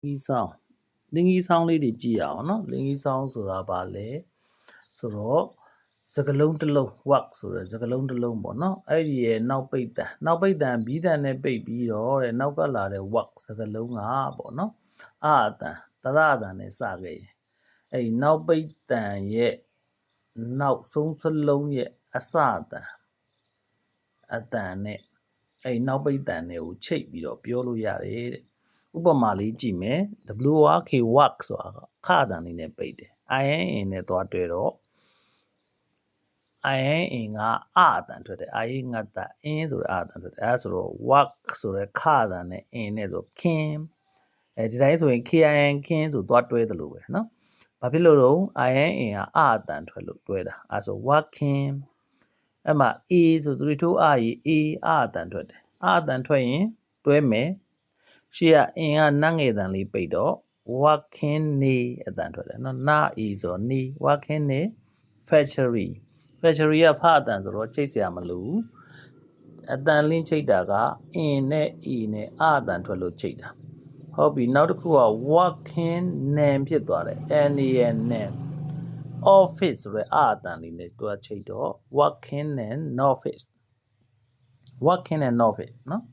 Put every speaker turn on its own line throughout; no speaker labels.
Lingy sound Lingy sound လေးတွေကြည့်ရအောင်နော် Lingy sound ဆိုတာဘာလဲဆိုတော့စကလုံးတစ်လုံး work ဆိုတဲ့စကလုံးတစ်လုံးပေါ့နော်အဲ့ဒီရဲ့နောက်ပိတ်တန်ဘီးတန်နဲ့ပိတ်ပြီးတော့တဲ့နောက်ကလာတဲ့ work စကလုံးကပေါ့နော်အာအတန်တရအတန်နဲ့စခဲ့ရင်အဲ့ဒီနောက်ပိတ်တန်ရဲ့နောက်ဆုံးစလုံးရဲ့အစအတန်နဲ့အဲ့ဒီနောက်ပိတ်တန်တွေကိုချိတ်ပြီးတော့ပြောလို့ရတယ်တဲ့ဥပမာလေးကြည့်မယ် WRK work ဆိုတာခအတန်လေးနဲ့ပိတ်တယ် IN နဲ့သွားတွေ့တော့ IN ကအအတန်ထွက်တယ် I ငတ်တာအင်းဆိုတဲ့အတန်ထွက်တယ်အဲဆိုတော့ work ဆိုတဲ့ခအတန်နဲ့ in နဲ့ဆိုခင်ဒီတိုင်းဆိုရင် KIN ခင်ဆိုသွားတွဲတယ်လို့ပဲเนาะဘာဖြစ်လို့တော့ IN ကအအတန်ထွက်လို့တွဲတာအဲဆို working အဲ့မှာ A ဆိုသူတို့ထိုးA အအတန်ထွက်တယ်အအတန်ထွက်ရင်တွဲမယ်ရှေ့က in ကနတ်ငယ်တန်လေးပိတ်တော့ working နေအတန်ထွက်တယ်เนาะနာ A ဆိုနေ working နေ factory ကဖအတန်ဆိုတော့ချိတ်စရာမလိုဘူးအတန်လင်းချိတ်တာက in နဲ့ e နဲ့အတန်ထွက်လို့ချိတ်တာဟုတ်ပြီနောက်တစ်ခုက working name ဖြစ်သွားတယ် name office ဆိုရဲအတန်လေးနဲ့တွားချိတ်တော့ working and office နော်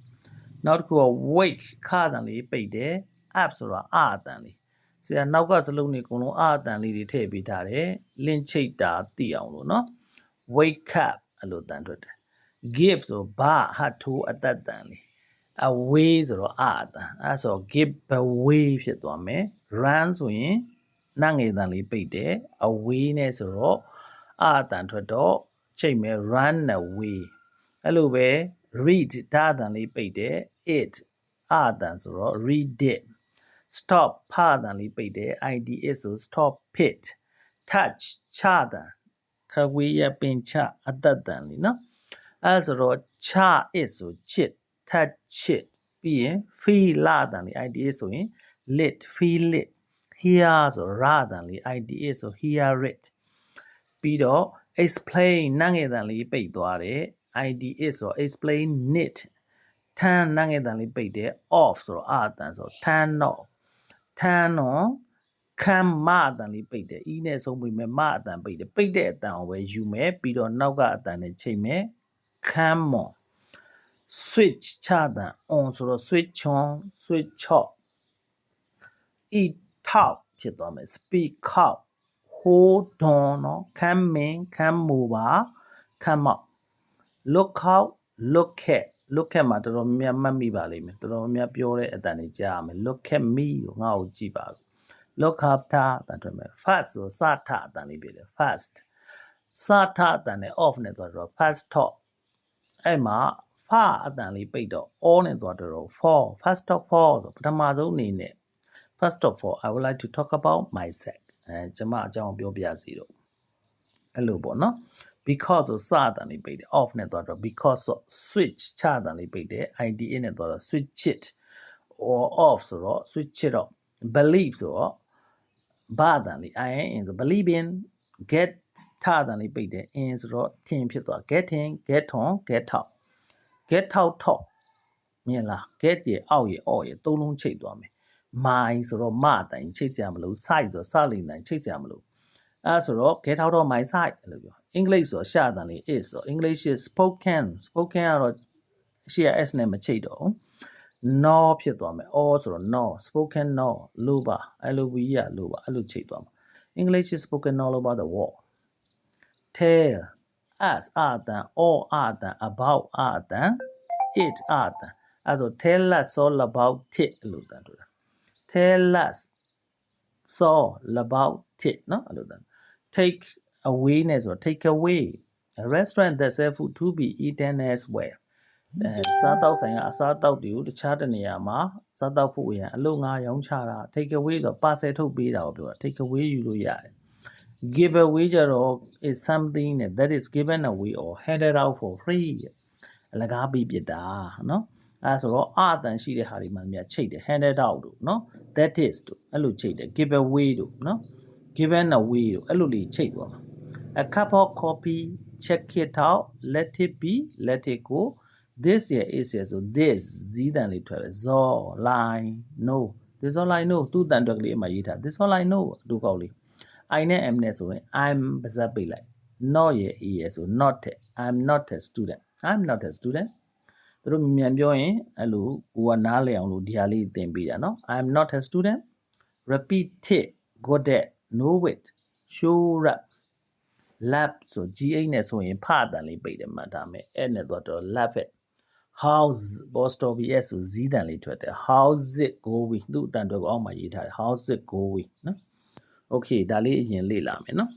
နောက်တစ်ခုက wake ခအတန်လေးပိတ်တယ် up ဆိုတာအတန်လေးဆရာနောက်ကစလုံးတွေအကုန်လုံးအတန်လေးတွေထည့်ပေးထားတယ်လင်းချိတ်တာသိအောင်လို့နော် wake up အဲ့လိုတန်ထွက်တယ် give ဆိုဘာဟတ်ထိုးအသက်တန်လေး away ဆိုတော့အတန်အဲ့ဆို give away ဖြစ်သွားမယ် run ဆိုရင်နငယ်တန်လေးပိတ်တယ် away နဲ့ဆိုတော့အတန်ထွက်တော့ချိန်မယ် run away အဲ့လိုပဲ read ဒါအတန်လေးပိတ်တယ် it အတန်ဆိုတော့ read it stop ဖအတန်လေးပိတ်တယ် id ဆို stop it touch ချတန်ခဝေးရပင်ချအတတ်တန်လေးနော်အဲ့ဆိုတော့ချ it ဆို chit touch it ပြီးရင် feel လာတန်လေး id ဆိုရင် lit feel it hear ဆိုရာတန်လေး id ဆို hear it ပြီးတော့ explain နငယ်တန်လေးပိတ်သွားတယ် id ဆို explain it turn နငယ်တန်လေးပိတ်တယ် off ဆိုတော့အတန်ဆို turn on come မအတန်လေးပိတ်တယ် e နဲ့ဆုံးပိတ်မယ်မအတန်ပိတ်တယ်ပိတ်တဲ့အတန်ကိုပဲယူမယ်ပြီးတော့နောက်ကအတန်နဲ့ချိန်မယ် come on switch ချတန် on ဆိုတော့ switch on switch off eat talk ဖြစ်သွားမယ် speak out hold on เนาะ come in come over come out look out look at မှာတော်တော်များမှတ်မိပါလိမ့်မယ်တော်တော်များပြောတဲ့အတန်တွေကြားရမယ် look at me ကိုငါ့ကိုကြည့်ပါ look after အတန်ထွက်မယ် fast ဆိုစထအတန်လေးပြတယ် fast စထအတန်နဲ့ off နဲ့သွားတော့ fast talk အဲ့မှာဖအတန်လေးပိတ်တော့ all နဲ့သွားတော့ for first of all ဆိုပထမဆုံးအနေနဲ့ first of all I would like to talk about myself ကျွန်မအကြောင်းပြောပြစီတော့အဲ့လိုပေါ့နော် because ဆိုစအတန်လေးပိတ်တယ် off နဲ့သွားတော့ because ဆို switch ချအတန်လေးပိတ်တယ် ida နဲ့သွားတော့ switch it or off ဆိုတော့ switch it off believe ဆိုတော့ဘာအတန်လေး in ဆို believe in get ထအတန်လေးပိတ်တယ် in ဆိုတော့ထင်ဖြစ်သွား get in get on get out get out talk မြင်လား get ရအောက်ရအော့ရသုံးလုံးချိတ်သွားမယ် my ဆိုတော့မအတန်ချိတ်စရာမလို side ဆိုတော့စလိန်တန်ချိတ်စရာမလိုအဲဆိုတော့ get out of my side လို့ပြော English ဆိုရှာအတန်လေး is ဆို English is spoken ကတော့ရှေ့ s နဲ့မချိတ်တော့ no ဖြစ်သွားမယ် all ဆိုတော့ no spoken no လို့ပါ lov ရလို့ပါအဲ့လိုချိတ်သွားမှာ English is spoken all over the world tell us အတန် all အတန် about အတန် it အတန်အဲဆို tell us all about it လို့တန်တူတာ tell us all about it နော်အဲ့လိုတန် take away နဲ့ဆို take away a restaurant that serve food to be eaten elsewhere စားတောက်ဆိုင်ကအစားတောက်တွေကိုတခြားတနေရာမှာစားတောက်ဖို့ရန်အလို့ငါရောင်းချတာ take away ဆို parcel ထုတ်ပေးတာကိုပြောတာ take away ယူလို့ရတယ် give away ကြတော့ is something that is given away or handed out for free အလကားပေးပြတာเนาะအဲဆိုတော့အတန်ရှိတဲ့ဟာတွေမှများချိတ်တယ် handed out တို့เนาะ that is တို့အဲ့လိုချိတ်တယ် give away တို့เนาะ given away တို့အဲ့လိုလေးချိတ်သွားမှာ a cup of coffee check it out let it be let it go this year is year ဆို this ဇီးတန်လေးထွက်တယ် zor line no this all I know သူ့တန်တွက်ကလေးအမှရေးထား this all I know ဒုကောက်လေး I နဲ့ M နဲ့ဆိုရင် I'm ပါစပ်ပိတ်လိုက် not ရဲ့ A ရဲ့ဆို not တဲ့ I'm not a student I'm not a student သူတို့မြန်ပြောရင်အဲ့လိုကိုကနားလည်အောင်လို့ဒီဟာလေးသင်ပေးတာနော် I'm not a student repeat it got that know it show up lab ဆို GH နဲ့ဆိုရင်ဖအတန်လေးပိတ်တယ်မှတ်ထားမယ်အဲ့နဲ့တော့ lab it house apostrophe s ဆိုဇီးတန်လေးထွက်တယ် how's it going သူ့အတန်အတွက်ကိုအောက်မှာရေးထားတယ် how's it going နော် okay ဒါလေးအရင်လေ့လာမယ်နော်